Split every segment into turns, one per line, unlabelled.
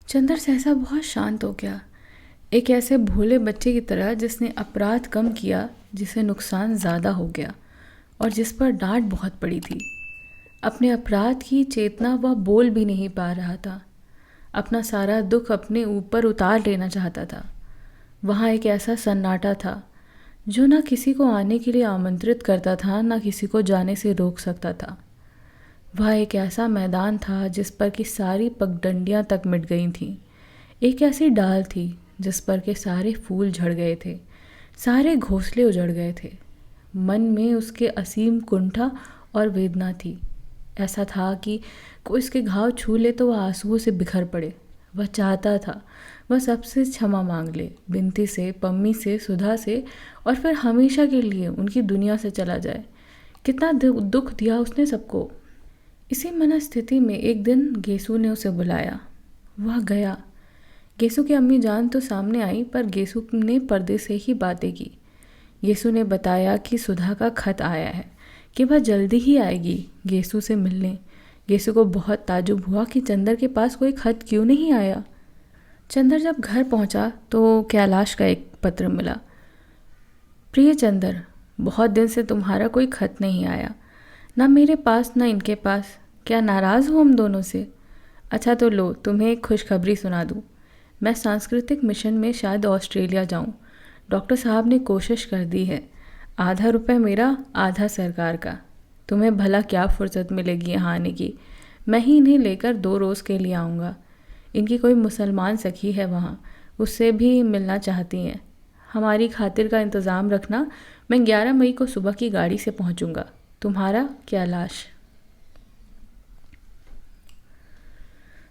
चंदर सहसा बहुत शांत हो गया, एक ऐसे भोले बच्चे की तरह जिसने अपराध कम किया, जिसे नुकसान ज़्यादा हो गया और जिस पर डांट बहुत पड़ी थी। अपने अपराध की चेतना वह बोल भी नहीं पा रहा था। अपना सारा दुख अपने ऊपर उतार लेना चाहता था। वहाँ एक ऐसा सन्नाटा था जो ना किसी को आने के लिए आमंत्रित करता था, ना किसी को जाने से रोक सकता था। वह एक ऐसा मैदान था जिस पर की सारी पगडंडियां तक मिट गई थीं। एक ऐसी डाल थी जिस पर के सारे फूल झड़ गए थे, सारे घोंसले उजड़ गए थे। मन में उसके असीम कुंठा और वेदना थी। ऐसा था कि कोई उसके घाव छू ले तो वह आंसुओं से बिखर पड़े। वह चाहता था वह सबसे क्षमा मांग ले, बिनती से, पम्मी से, सुधा से, और फिर हमेशा के लिए उनकी दुनिया से चला जाए। कितना दुख दिया उसने सबको। इसी मनस्थिति में एक दिन गेसू ने उसे बुलाया। वह गया। गेसू की अम्मी जान तो सामने आई, पर गेसू ने पर्दे से ही बातें की। गेसू ने बताया कि सुधा का खत आया है, कि वह जल्दी ही आएगी गेसू से मिलने। गेसू को बहुत ताजुब हुआ कि चंदर के पास कोई खत क्यों नहीं आया। चंदर जब घर पहुंचा तो कैलाश का एक पत्र मिला। प्रिय चंदर, बहुत दिन से तुम्हारा कोई खत नहीं आया, ना मेरे पास ना इनके पास। क्या नाराज़ हो हम दोनों से? अच्छा तो लो, तुम्हें एक खुशखबरी सुना दूँ। मैं सांस्कृतिक मिशन में शायद ऑस्ट्रेलिया जाऊँ। डॉक्टर साहब ने कोशिश कर दी है। आधा रुपये मेरा, आधा सरकार का। तुम्हें भला क्या फुर्सत मिलेगी यहाँ आने की। मैं ही इन्हें लेकर 2 रोज़ के लिए आऊँगा। इनकी कोई मुसलमान सखी है वहाँ, उससे भी मिलना चाहती हैं। हमारी खातिर का इंतज़ाम रखना। मैं 11 मई को सुबह की गाड़ी से पहुँचूँगा। तुम्हारा कैलाश।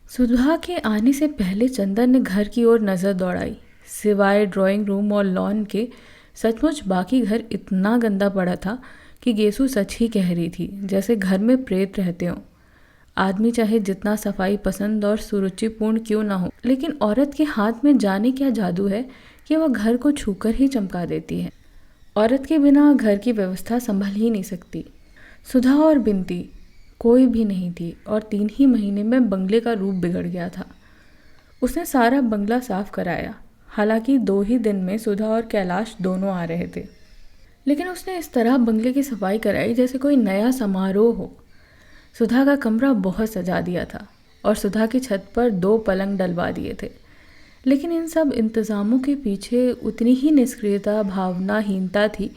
सुधा के आने से पहले चंदन ने घर की ओर नज़र दौड़ाई। सिवाय ड्राइंग रूम और लॉन के सचमुच बाकी घर इतना गंदा पड़ा था कि गेसू सच ही कह रही थी, जैसे घर में प्रेत रहते हों। आदमी चाहे जितना सफाई पसंद और सुरुचिपूर्ण क्यों ना हो, लेकिन औरत के हाथ में जाने क्या जादू है कि वह घर को छूकर ही चमका देती है। औरत के बिना घर की व्यवस्था संभल ही नहीं सकती। सुधा और बिनती कोई भी नहीं थी और 3 ही महीने में बंगले का रूप बिगड़ गया था। उसने सारा बंगला साफ कराया। हालांकि 2 ही दिन में सुधा और कैलाश दोनों आ रहे थे, लेकिन उसने इस तरह बंगले की सफाई कराई जैसे कोई नया समारोह हो। सुधा का कमरा बहुत सजा दिया था और सुधा की छत पर 2 पलंग डलवा दिए थे। लेकिन इन सब इंतज़ामों के पीछे उतनी ही निष्क्रियता, भावनाहीनता थी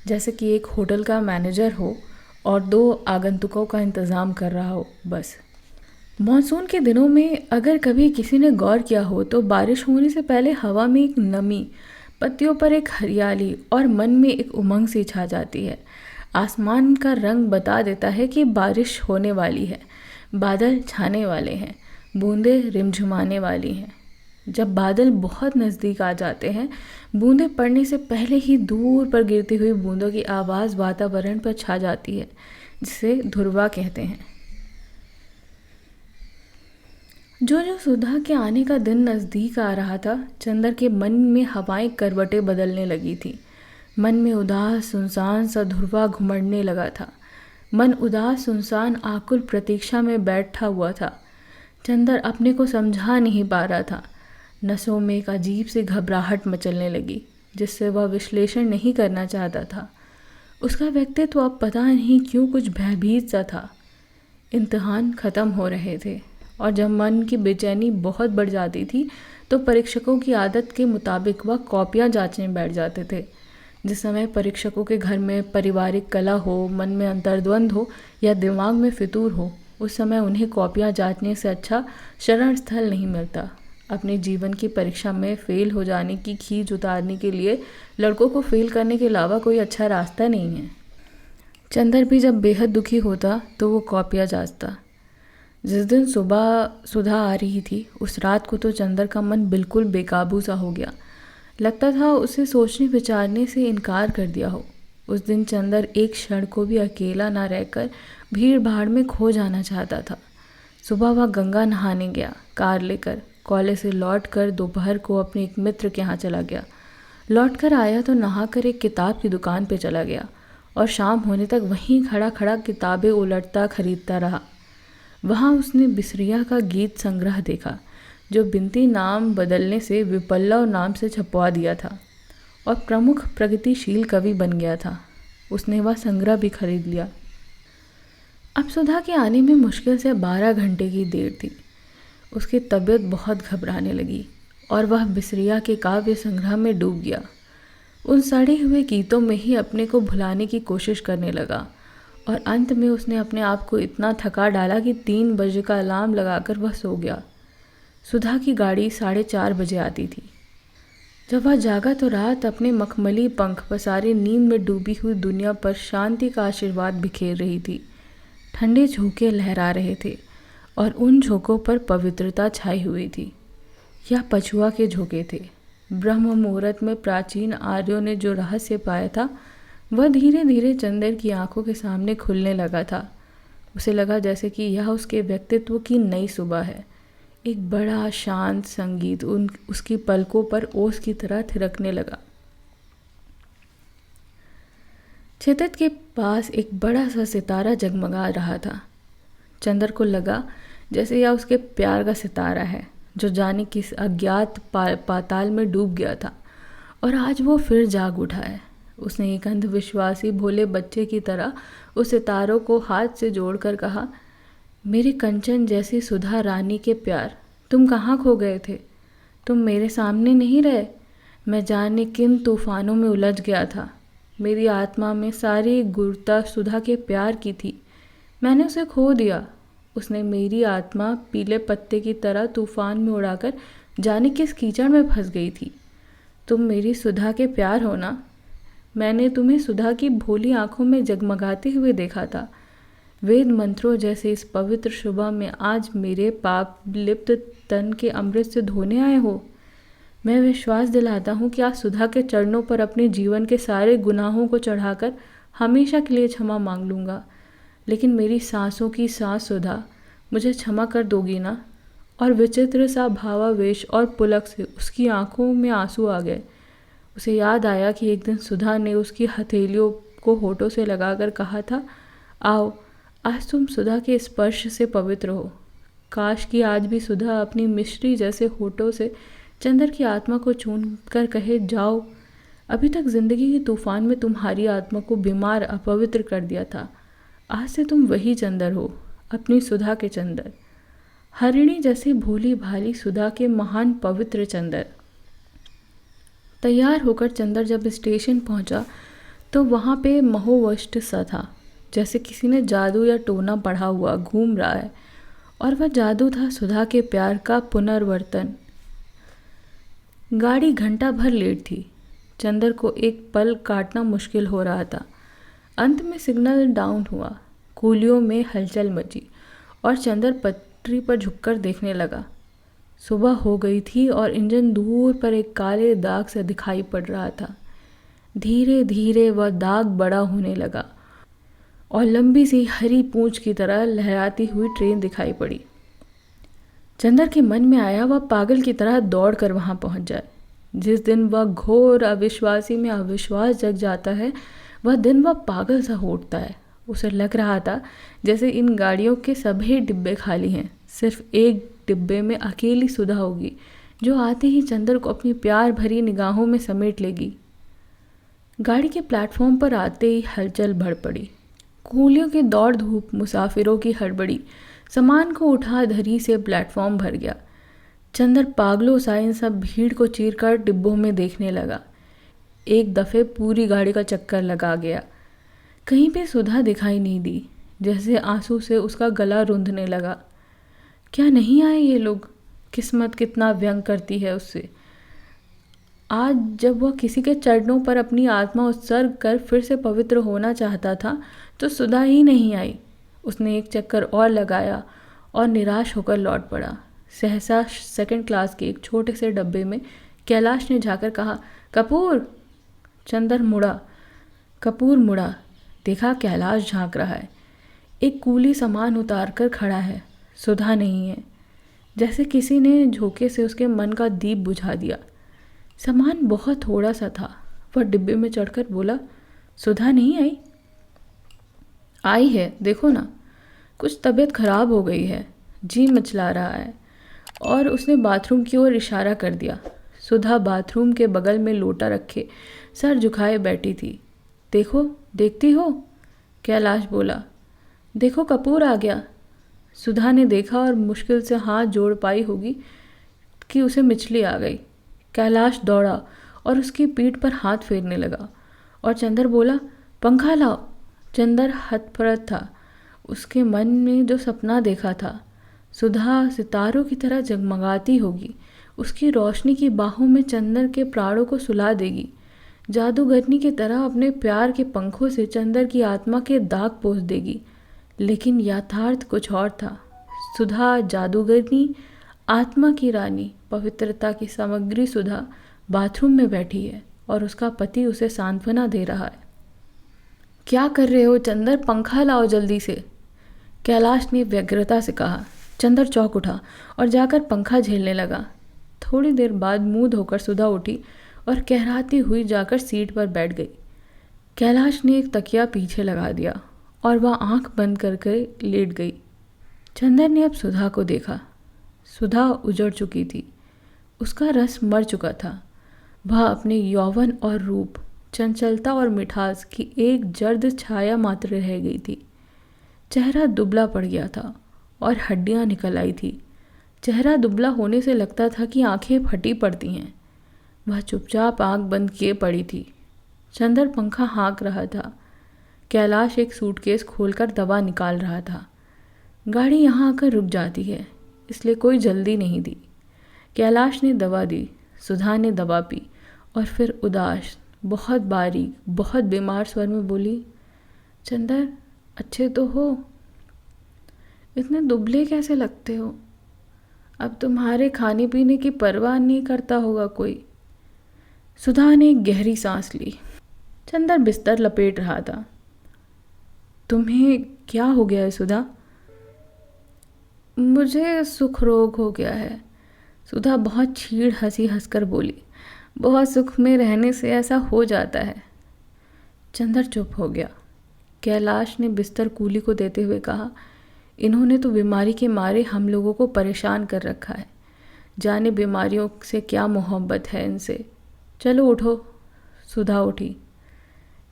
जैसे कि एक होटल का मैनेजर हो और 2 आगंतुकों का इंतज़ाम कर रहा हो, बस। मॉनसून के दिनों में अगर कभी किसी ने गौर किया हो तो बारिश होने से पहले हवा में एक नमी, पत्तियों पर एक हरियाली और मन में एक उमंग सी छा जाती है। आसमान का रंग बता देता है कि बारिश होने वाली है, बादल छाने वाले हैं, बूंदें रिमझिमाने वाली हैं। जब बादल बहुत नज़दीक आ जाते हैं, बूंदें पड़ने से पहले ही दूर पर गिरती हुई बूंदों की आवाज़ वातावरण पर छा जाती है, जिसे ध्रुवा कहते हैं। जो जो सुधा के आने का दिन नज़दीक आ रहा था, चंदर के मन में हवाएं करवटें बदलने लगी थी। मन में उदास सुनसान सा ध्रुवा घुमड़ने लगा था। मन उदास सुनसान आकुल प्रतीक्षा में बैठा हुआ था। चंदर अपने को समझा नहीं पा रहा था। नसों में एक अजीब सी घबराहट मचलने लगी, जिससे वह विश्लेषण नहीं करना चाहता था। उसका व्यक्तित्व अब पता नहीं क्यों कुछ भयभीत सा था। इम्तिहान ख़त्म हो रहे थे और जब मन की बेचैनी बहुत बढ़ जाती थी तो परीक्षकों की आदत के मुताबिक वह कॉपियाँ जांचने बैठ जाते थे। जिस समय परीक्षकों के घर में पारिवारिक कलह हो, मन में अंतर्द्वंद हो या दिमाग में फितूर हो, उस समय उन्हें कॉपियाँ जांचने से अच्छा शरण स्थल नहीं मिलता। अपने जीवन की परीक्षा में फ़ेल हो जाने की खींच उतारने के लिए लड़कों को फ़ेल करने के अलावा कोई अच्छा रास्ता नहीं है। चंदर भी जब बेहद दुखी होता तो वो कॉपियाँ जांचता। जिस दिन सुबह सुधा आ रही थी, उस रात को तो चंदर का मन बिल्कुल बेकाबू सा हो गया। लगता था उसे सोचने विचारने से इनकार कर दिया हो। उस दिन चंदर एक क्षण को भी अकेला ना रहकर भीड़ भाड़ में खो जाना चाहता था। सुबह वह गंगा नहाने गया कार लेकर। कॉलेज से लौट कर दोपहर को अपने एक मित्र के यहाँ चला गया। लौट कर आया तो नहाकर एक किताब की दुकान पे चला गया और शाम होने तक वहीं खड़ा खड़ा किताबें उलटता खरीदता रहा। वहाँ उसने बिसरिया का गीत संग्रह देखा, जो बिनती नाम बदलने से विपल्लव नाम से छपवा दिया था और प्रमुख प्रगतिशील कवि बन गया था। उसने वह संग्रह भी खरीद लिया। अब सुधा के आने में मुश्किल से 12 घंटे की देर थी। उसकी तबीयत बहुत घबराने लगी और वह बिसरिया के काव्य संग्रह में डूब गया। उन सड़े हुए गीतों में ही अपने को भुलाने की कोशिश करने लगा और अंत में उसने अपने आप को इतना थका डाला कि 3 बजे का अलार्म लगाकर वह सो गया। सुधा की गाड़ी 4:30 बजे आती थी। जब वह जागा तो रात अपने मखमली पंख पसारे नींद में डूबी हुई दुनिया पर शांति का आशीर्वाद बिखेर रही थी। ठंडे झोंके लहरा रहे थे और उन झोंकों पर पवित्रता छाई हुई थी। यह पछुआ के झोंके थे। ब्रह्म मुहूर्त में प्राचीन आर्यों ने जो रहस्य पाया था वह धीरे धीरे चंदर की आंखों के सामने खुलने लगा था। उसे लगा जैसे कि यह उसके व्यक्तित्व की नई सुबह है। एक बड़ा शांत संगीत उसकी पलकों पर ओस की तरह थिरकने लगा। क्षितिज के पास एक बड़ा सा सितारा जगमगा रहा था। चंदर को लगा जैसे यह उसके प्यार का सितारा है जो जाने किस अज्ञात पाताल में डूब गया था और आज वो फिर जाग उठा है। उसने एक अंधविश्वासी भोले बच्चे की तरह उस सितारों को हाथ से जोड़कर कहा, मेरे कंचन जैसी सुधा रानी के प्यार, तुम कहाँ खो गए थे? तुम मेरे सामने नहीं रहे। मैं जाने किन तूफानों में उलझ गया था। मेरी आत्मा में सारी गुरता सुधा के प्यार की थी। मैंने उसे खो दिया। उसने मेरी आत्मा पीले पत्ते की तरह तूफान में उड़ाकर जाने किस कीचड़ में फंस गई थी। तुम मेरी सुधा के प्यार हो ना? मैंने तुम्हें सुधा की भोली आंखों में जगमगाते हुए देखा था। वेद मंत्रों जैसे इस पवित्र सुबह में आज मेरे पाप लिप्त तन के अमृत से धोने आए हो। मैं विश्वास दिलाता हूँ कि आज सुधा के चरणों पर अपने जीवन के सारे गुनाहों को चढ़ाकर हमेशा के लिए क्षमा मांग लूँगा। लेकिन मेरी सांसों की सांस सुधा, मुझे क्षमा कर दोगी ना? और विचित्र सा भावावेश और पुलक से उसकी आंखों में आंसू आ गए। उसे याद आया कि एक दिन सुधा ने उसकी हथेलियों को होठों से लगाकर कहा था, आओ आज तुम सुधा के स्पर्श से पवित्र हो। काश कि आज भी सुधा अपनी मिश्री जैसे होठों से चंदर की आत्मा को चूम कर कहे, जाओ। अभी तक जिंदगी के तूफान में तुम्हारी आत्मा को बीमार अपवित्र कर दिया था। आज से तुम वही चंदर हो, अपनी सुधा के चंदर, हरिणी जैसी भोली भाली सुधा के महान पवित्र चंदर। तैयार होकर चंदर जब स्टेशन पहुंचा तो वहाँ पे महोवष्ट सा था, जैसे किसी ने जादू या टोना पढ़ा हुआ घूम रहा है। और वह जादू था सुधा के प्यार का पुनर्वर्तन। गाड़ी घंटा भर लेट थी। चंदर को एक पल काटना मुश्किल हो रहा था। अंत में सिग्नल डाउन हुआ, कूलियों में हलचल मची और चंदर पटरी पर झुककर देखने लगा। सुबह हो गई थी और इंजन दूर पर एक काले दाग से दिखाई पड़ रहा था। धीरे धीरे वह दाग बड़ा होने लगा और लंबी सी हरी पूंछ की तरह लहराती हुई ट्रेन दिखाई पड़ी। चंदर के मन में आया वह पागल की तरह दौड़ कर वहाँ पहुँच जाए। जिस दिन वह घोर अविश्वासी में अविश्वास जग जाता है वह दिन वह पागल सा हो उठता है। उसे लग रहा था जैसे इन गाड़ियों के सभी डिब्बे खाली हैं, सिर्फ एक डिब्बे में अकेली सुधा होगी जो आते ही चंदर को अपनी प्यार भरी निगाहों में समेट लेगी। गाड़ी के प्लेटफॉर्म पर आते ही हलचल बढ़ पड़ी। कूलियों की दौड़ धूप, मुसाफिरों की हड़बड़ी, सामान को उठा धरी से प्लेटफॉर्म भर गया। चंदर पागलों सा इन सब भीड़ को चीरकर डिब्बों में देखने लगा। एक दफ़े पूरी गाड़ी का चक्कर लगा गया। कहीं पे सुधा दिखाई नहीं दी, जैसे आंसू से उसका गला रुंधने लगा। क्या नहीं आए ये लोग? किस्मत कितना व्यंग करती है उससे। आज जब वह किसी के चरणों पर अपनी आत्मा उत्सर्ग कर फिर से पवित्र होना चाहता था तो सुधा ही नहीं आई। उसने एक चक्कर और लगाया और निराश होकर लौट पड़ा। सहसा सेकंड क्लास के एक छोटे से डब्बे में कैलाश ने जाकर कहा, कपूर। चंदर मुड़ा। कपूर मुड़ा, देखा कैलाश झांक रहा है। एक कूली सामान उतार कर खड़ा है। सुधा नहीं है। जैसे किसी ने झोंके से उसके मन का दीप बुझा दिया। सामान बहुत थोड़ा सा था। वह डिब्बे में चढ़कर बोला, सुधा नहीं आई? आई है, देखो ना। कुछ तबीयत खराब हो गई है, जी मचला रहा है और उसने बाथरूम की ओर इशारा कर दिया। सुधा बाथरूम के बगल में लोटा रखे सर झुकाए बैठी थी। देखो, देखती हो? कैलाश बोला। देखो, कपूर आ गया। सुधा ने देखा और मुश्किल से हाथ जोड़ पाई होगी कि उसे मिचली आ गई। कैलाश दौड़ा और उसकी पीठ पर हाथ फेरने लगा और चंदर बोला, पंखा लाओ। चंदर हतप्रभ था। उसके मन में जो सपना देखा था, सुधा सितारों की तरह जगमगाती होगी, उसकी रोशनी की बाहों में चंदर के प्राणों को सुला देगी, जादूगरनी की तरह अपने प्यार के पंखों से चंदर की आत्मा के दाग पोंछ देगी। लेकिन यथार्थ कुछ और था। सुधा जादूगरनी, आत्मा की रानी, पवित्रता की सामग्री सुधा बाथरूम में बैठी है और उसका पति उसे सांत्वना दे रहा है। क्या कर रहे हो चंदर? पंखा लाओ जल्दी से, कैलाश ने व्यग्रता से कहा। चंदर चौंक उठा और जाकर पंखा झेलने लगा। थोड़ी देर बाद मुंह धोकर सुधा उठी और कहराती हुई जाकर सीट पर बैठ गई। कैलाश ने एक तकिया पीछे लगा दिया और वह आंख बंद करके लेट गई। चंदर ने अब सुधा को देखा। सुधा उजड़ चुकी थी। उसका रस मर चुका था। वह अपने यौवन और रूप, चंचलता और मिठास की एक जर्द छाया मात्र रह गई थी। चेहरा दुबला पड़ गया था और हड्डियां निकल आई थी। चेहरा दुबला होने से लगता था कि आंखें फटी पड़ती हैं। वह चुपचाप आंख बंद किए पड़ी थी। चंदर पंखा हाँक रहा था। कैलाश एक सूटकेस खोलकर दवा निकाल रहा था। गाड़ी यहाँ आकर रुक जाती है, इसलिए कोई जल्दी नहीं दी। कैलाश ने दवा दी। सुधा ने दवा पी और फिर उदास, बहुत बारीक, बहुत बीमार स्वर में बोली, चंदर, अच्छे तो हो? इतने दुबले कैसे लगते हो? अब तुम्हारे खाने पीने की परवाह नहीं करता होगा कोई। सुधा ने एक गहरी सांस ली। चंदर बिस्तर लपेट रहा था। तुम्हें क्या हो गया है सुधा? मुझे सुख रोग हो गया है। सुधा बहुत छीड़ हंसी हंसकर बोली। बहुत सुख में रहने से ऐसा हो जाता है। चंदर चुप हो गया। कैलाश ने बिस्तर कूली को देते हुए कहा, इन्होंने तो बीमारी के मारे हम लोगों को परेशान कर रखा है। जाने बीमारियों से क्या मोहब्बत है इनसे। चलो उठो। सुधा उठी।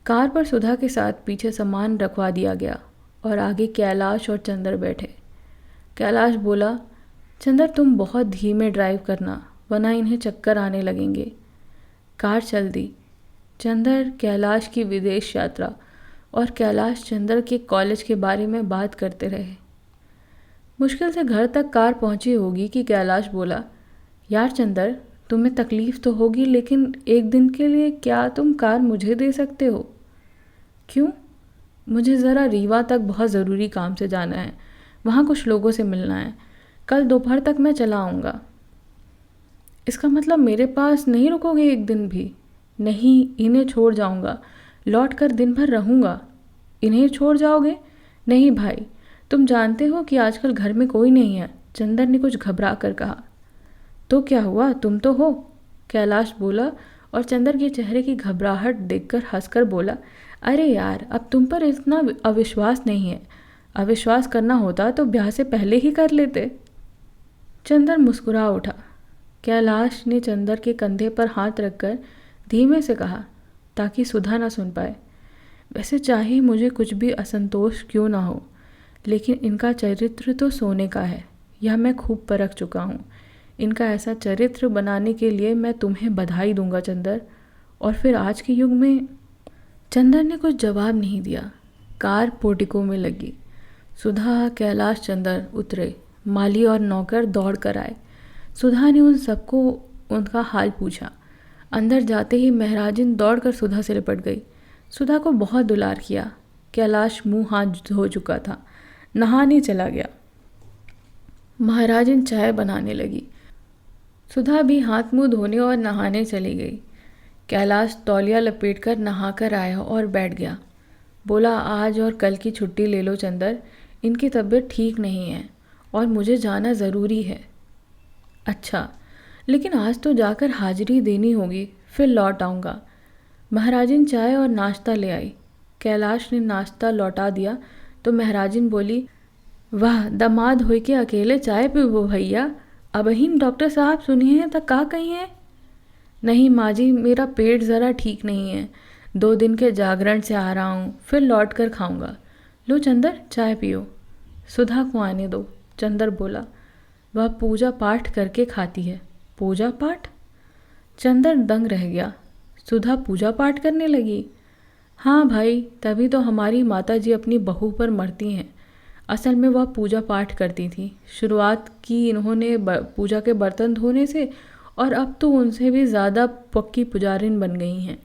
कार पर सुधा के साथ पीछे सामान रखवा दिया गया और आगे कैलाश और चंदर बैठे। कैलाश बोला, चंदर तुम बहुत धीमे ड्राइव करना, वरना इन्हें चक्कर आने लगेंगे। कार चल दी। चंदर कैलाश की विदेश यात्रा और कैलाश चंदर के कॉलेज के बारे में बात करते रहे। मुश्किल से घर तक कार पहुंची होगी कि कैलाश बोला, यार चंदर, तुम्हें तकलीफ़ तो होगी, लेकिन एक दिन के लिए क्या तुम कार मुझे दे सकते हो? क्यों? मुझे ज़रा रीवा तक बहुत ज़रूरी काम से जाना है। वहाँ कुछ लोगों से मिलना है। कल दोपहर तक मैं चला आऊँगा। इसका मतलब मेरे पास नहीं रुकोगे एक दिन भी? नहीं, इन्हें छोड़ जाऊँगा। लौट कर दिन भर रहूँगा। इन्हें छोड़ जाओगे? नहीं भाई, तुम जानते हो कि आजकल घर में कोई नहीं है। चंदर ने कुछ घबरा कर कहा। तो क्या हुआ, तुम तो हो, कैलाश बोला और चंदर के चेहरे की घबराहट देखकर हंसकर बोला, अरे यार, अब तुम पर इतना अविश्वास नहीं है। अविश्वास करना होता तो ब्याह से पहले ही कर लेते। चंदर मुस्कुरा उठा। कैलाश ने चंदर के कंधे पर हाथ रखकर धीमे से कहा, ताकि सुधा ना सुन पाए, वैसे चाहे मुझे कुछ भी असंतोष क्यों ना हो, लेकिन इनका चरित्र तो सोने का है। यह मैं खूब परख चुका हूँ। इनका ऐसा चरित्र बनाने के लिए मैं तुम्हें बधाई दूंगा चंदर। और फिर आज के युग में। चंदर ने कुछ जवाब नहीं दिया। कार पोर्टिको में लगी। सुधा, कैलाश, चंदर उतरे। माली और नौकर दौड़ कर आए। सुधा ने उन सबको उनका हाल पूछा। अंदर जाते ही महराजिन दौड़कर सुधा से लिपट गई। सुधा को बहुत दुलार किया। कैलाश मुंह हाथ धो चुका था, नहाने चला गया। महाराजिन चाय बनाने लगी। सुधा भी हाथ मुंह धोने और नहाने चली गई। कैलाश तौलिया लपेटकर नहाकर आया और बैठ गया। बोला, आज और कल की छुट्टी ले लो चंदर, इनकी तबीयत ठीक नहीं है और मुझे जाना ज़रूरी है। अच्छा, लेकिन आज तो जाकर हाजिरी देनी होगी, फिर लौट आऊँगा। महाराजिन चाय और नाश्ता ले आई। कैलाश ने नाश्ता लौटा दिया तो महाराजिन बोली, वाह, दामाद होई के अकेले चाय पीबो भैया, अबही डॉक्टर साहब सुनिए हैं तक का कही है? नहीं माँ जी, मेरा पेट ज़रा ठीक नहीं है, 2 दिन के जागरण से आ रहा हूँ, फिर लौट कर खाऊंगा। लो चंदर, चाय पियो। सुधा को आने दो, चंदर बोला। वह पूजा पाठ करके खाती है। पूजा पाठ? चंदर दंग रह गया। सुधा पूजा पाठ करने लगी? हाँ भाई, तभी तो हमारी माताजी अपनी बहू पर मरती हैं। असल में वह पूजा पाठ करती थी। शुरुआत की इन्होंने पूजा के बर्तन धोने से, और अब तो उनसे भी ज़्यादा पक्की पुजारिन बन गई हैं।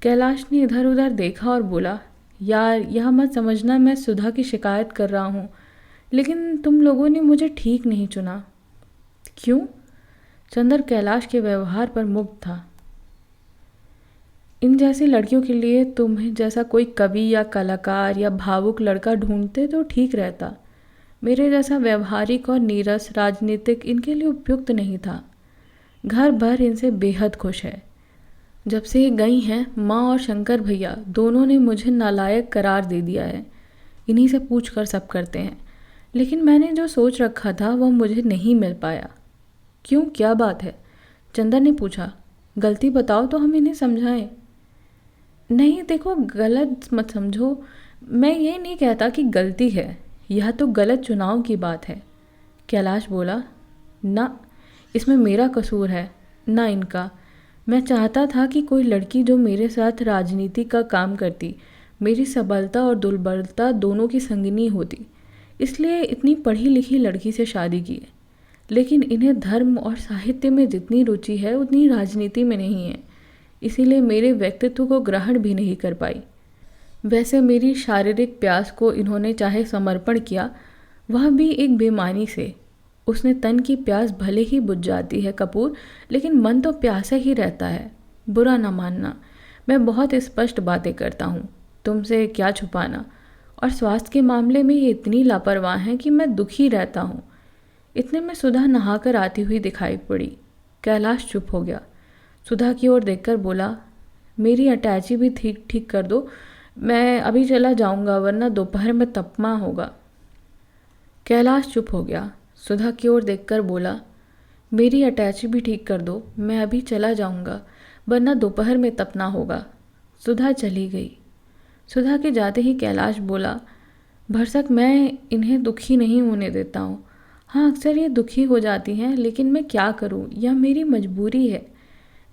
कैलाश ने इधर उधर देखा और बोला, यार यह मत समझना मैं सुधा की शिकायत कर रहा हूँ, लेकिन तुम लोगों ने मुझे ठीक नहीं चुना। क्यों? चंदर कैलाश के व्यवहार पर मुग्ध था। इन जैसी लड़कियों के लिए तुम्हें जैसा कोई कवि या कलाकार या भावुक लड़का ढूंढते तो ठीक रहता। मेरे जैसा व्यवहारिक और नीरस राजनीतिक इनके लिए उपयुक्त नहीं था। घर भर इनसे बेहद खुश है। जब से ये गई हैं, माँ और शंकर भैया दोनों ने मुझे नालायक करार दे दिया है। इन्हीं से पूछ कर सब करते हैं, लेकिन मैंने जो सोच रखा था वह मुझे नहीं मिल पाया। क्यों, क्या बात है? चंदर ने पूछा। गलती बताओ तो हम इन्हें समझाएं। नहीं देखो, गलत मत समझो, मैं ये नहीं कहता कि गलती है, यह तो गलत चुनाव की बात है। कैलाश बोला। ना, इसमें मेरा कसूर है ना इनका। मैं चाहता था कि कोई लड़की जो मेरे साथ राजनीति का काम करती, मेरी सबलता और दुर्बलता दोनों की संगिनी होती, इसलिए इतनी पढ़ी लिखी लड़की से शादी की है। लेकिन इन्हें धर्म और साहित्य में जितनी रुचि है उतनी राजनीति में नहीं है, इसीलिए मेरे व्यक्तित्व को ग्रहण भी नहीं कर पाई। वैसे मेरी शारीरिक प्यास को इन्होंने चाहे समर्पण किया, वह भी एक बेमानी से। उसने तन की प्यास भले ही बुझ जाती है कपूर, लेकिन मन तो प्यासा ही रहता है। बुरा ना मानना, मैं बहुत स्पष्ट बातें करता हूँ, तुमसे क्या छुपाना। और स्वास्थ्य के मामले में ये इतनी लापरवाह हैं कि मैं दुखी रहता हूँ। इतने में सुधा नहाकर आती हुई दिखाई पड़ी। कैलाश चुप हो गया। सुधा की ओर देखकर बोला, मेरी अटैची भी ठीक कर दो, मैं अभी चला जाऊंगा वरना दोपहर में तपमा होगा। कैलाश चुप हो गया। सुधा की ओर देखकर बोला, मेरी अटैची भी ठीक कर दो, मैं अभी चला जाऊंगा वरना दोपहर में तपना होगा। सुधा चली गई। सुधा के जाते ही कैलाश बोला, भरसक मैं इन्हें दुखी नहीं होने देता हूँ। हाँ, अक्सर ये दुखी हो जाती हैं, लेकिन मैं क्या करूँ, यह मेरी मजबूरी है।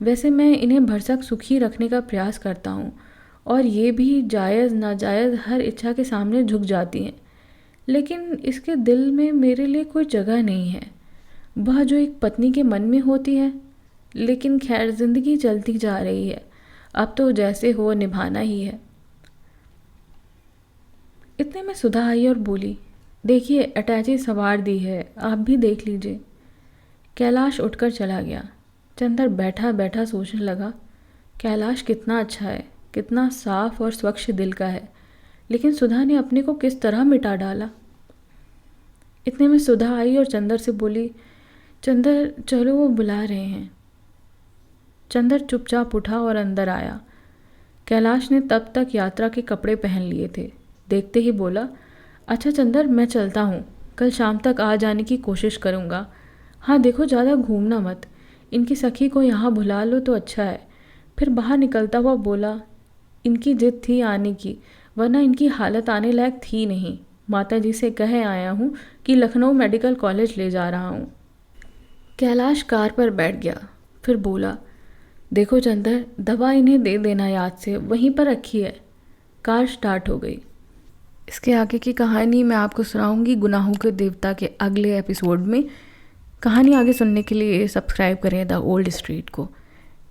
वैसे मैं इन्हें भरसक सुखी रखने का प्रयास करता हूँ, और ये भी जायज़ नाजायज़ हर इच्छा के सामने झुक जाती हैं, लेकिन इसके दिल में मेरे लिए कोई जगह नहीं है, वह जो एक पत्नी के मन में होती है। लेकिन खैर, ज़िंदगी चलती जा रही है, अब तो जैसे हो निभाना ही है। इतने में सुधा आई और बोली, देखिए अटैची सवार दी है, आप भी देख लीजिए। कैलाश उठकर चला गया। चंदर बैठा बैठा सोचने लगा, कैलाश कितना अच्छा है, कितना साफ और स्वच्छ दिल का है, लेकिन सुधा ने अपने को किस तरह मिटा डाला। इतने में सुधा आई और चंदर से बोली, चंदर चलो, वो बुला रहे हैं। चंदर चुपचाप उठा और अंदर आया। कैलाश ने तब तक यात्रा के कपड़े पहन लिए थे। देखते ही बोला, अच्छा चंदर, मैं चलता हूँ, कल शाम तक आ जाने की कोशिश करूँगा। हाँ देखो, ज़्यादा घूमना मत, इनकी सखी को यहाँ बुला लो तो अच्छा है। फिर बाहर निकलता हुआ बोला, इनकी जिद थी आने की, वरना इनकी हालत आने लायक थी नहीं। माताजी से कहे आया हूँ कि लखनऊ मेडिकल कॉलेज ले जा रहा हूँ। कैलाश कार पर बैठ गया। फिर बोला, देखो चंदर, दवा इन्हें दे देना याद से, वहीं पर रखी है। कार स्टार्ट हो गई। इसके आगे की कहानी मैं आपको सुनाऊंगी गुनाहों के देवता के अगले एपिसोड में। कहानी आगे सुनने के लिए सब्सक्राइब करें द ओल्ड स्ट्रीट को।